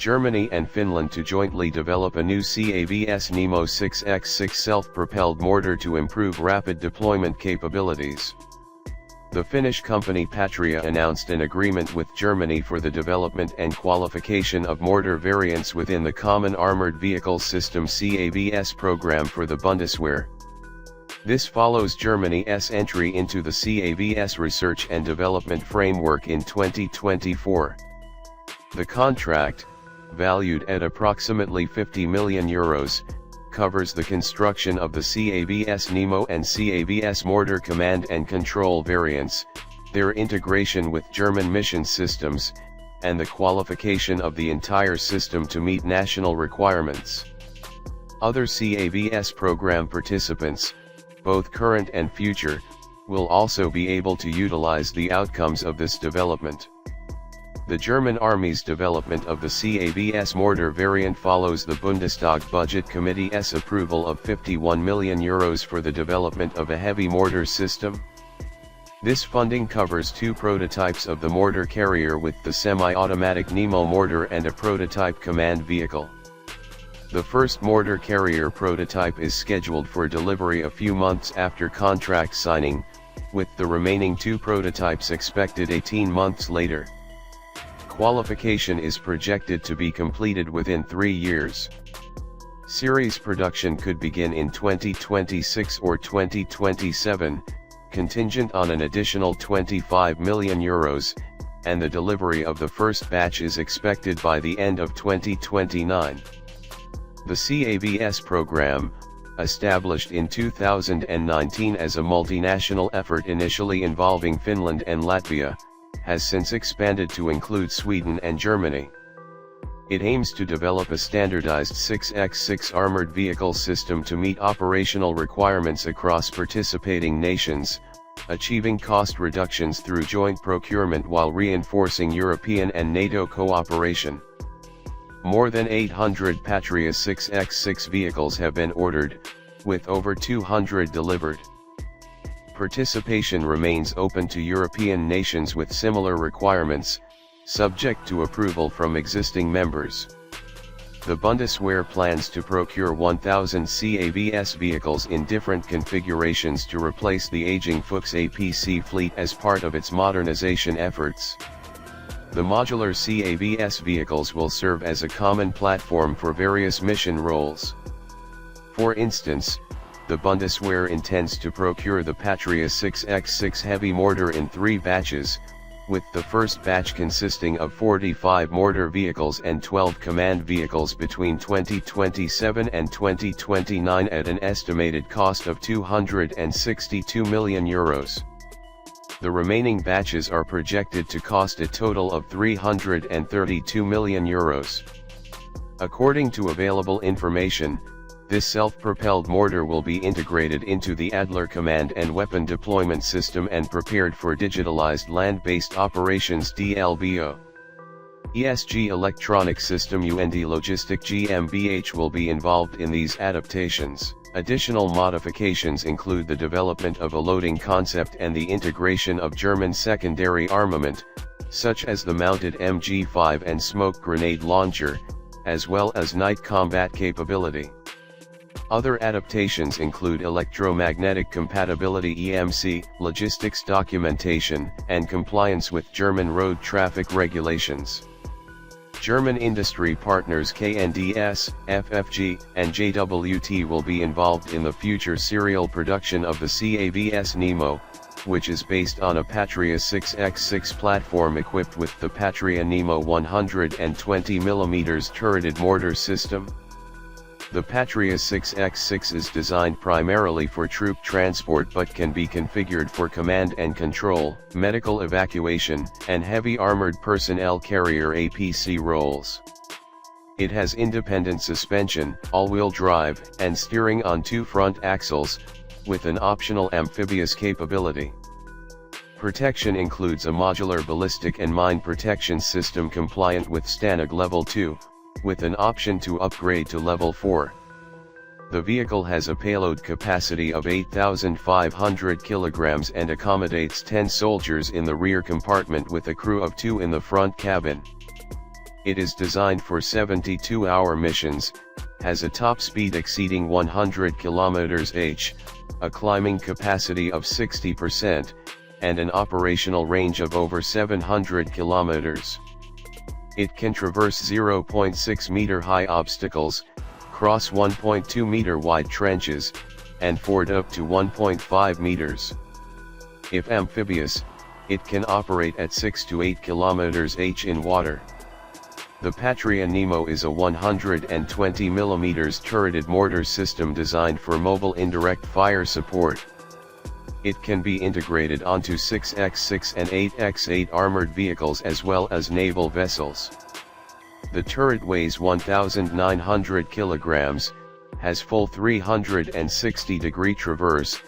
Germany and Finland to jointly develop a new CAVS NEMO 6x6 Self-Propelled Mortar to improve rapid deployment capabilities. The Finnish company Patria announced an agreement with Germany for the development and qualification of mortar variants within the Common Armoured Vehicle System CAVS program for the Bundeswehr. This follows Germany's entry into the CAVS research and development framework in 2024. The contract, valued at approximately €50 million, covers the construction of the CAVS NEMO and CAVS mortar command and control variants, their integration with German mission systems, and the qualification of the entire system to meet national requirements. Other CAVS program participants, both current and future, will also be able to utilize the outcomes of this development. The German Army's development of the CAVS mortar variant follows the Bundestag Budget Committee's approval of €51 million for the development of a heavy mortar system. This funding covers 2 prototypes of the mortar carrier with the semi-automatic NEMO mortar and a prototype command vehicle. The first mortar carrier prototype is scheduled for delivery a few months after contract signing, with the remaining 2 prototypes expected 18 months later. Qualification is projected to be completed within 3 years. Series production could begin in 2026 or 2027, contingent on an additional €25 million, and the delivery of the first batch is expected by the end of 2029. The CAVS program, established in 2019 as a multinational effort initially involving Finland and Latvia, has since expanded to include Sweden and Germany. It aims to develop a standardized 6x6 armored vehicle system to meet operational requirements across participating nations, achieving cost reductions through joint procurement while reinforcing European and NATO cooperation. More than 800 Patria 6x6 vehicles have been ordered, with over 200 delivered. Participation remains open to European nations with similar requirements, subject to approval from existing members. The Bundeswehr plans to procure 1,000 CAVS vehicles in different configurations to replace the aging Fuchs APC fleet as part of its modernization efforts. The modular CAVS vehicles will serve as a common platform for various mission roles. For instance, the Bundeswehr intends to procure the Patria 6x6 heavy mortar in 3 batches, with the first batch consisting of 45 mortar vehicles and 12 command vehicles between 2027 and 2029 at an estimated cost of €262 million. The remaining batches are projected to cost a total of €332 million. According to available information, this self-propelled mortar will be integrated into the Adler command and weapon deployment system and prepared for digitalized land-based operations (DLBO). ESG Electronic System UND Logistic GmbH will be involved in these adaptations. Additional modifications include the development of a loading concept and the integration of German secondary armament, such as the mounted MG5 and smoke grenade launcher, as well as night combat capability. Other adaptations include electromagnetic compatibility (EMC), logistics documentation, and compliance with German road traffic regulations. German industry partners KNDS, FFG, and JWT will be involved in the future serial production of the CAVS NEMO, which is based on a Patria 6x6 platform equipped with the Patria NEMO 120mm turreted mortar system. The Patria 6x6 is designed primarily for troop transport but can be configured for command and control, medical evacuation, and heavy armored personnel carrier APC roles. It has independent suspension, all-wheel drive, and steering on 2 front axles, with an optional amphibious capability. Protection includes a modular ballistic and mine protection system compliant with STANAG Level 2, with an option to upgrade to Level 4. The vehicle has a payload capacity of 8,500 kilograms and accommodates 10 soldiers in the rear compartment with a crew of 2 in the front cabin. It is designed for 72-hour missions, has a top speed exceeding 100 km/h, a climbing capacity of 60%, and an operational range of over 700 kilometers. It can traverse 0.6 meter high obstacles, cross 1.2 meter wide trenches, and ford up to 1.5 meters. If amphibious, it can operate at 6 to 8 km/h in water. The Patria NEMO is a 120 mm turreted mortar system designed for mobile indirect fire support. It can be integrated onto 6x6 and 8x8 armored vehicles as well as naval vessels. The turret weighs 1,900 kilograms, has full 360-degree traverse,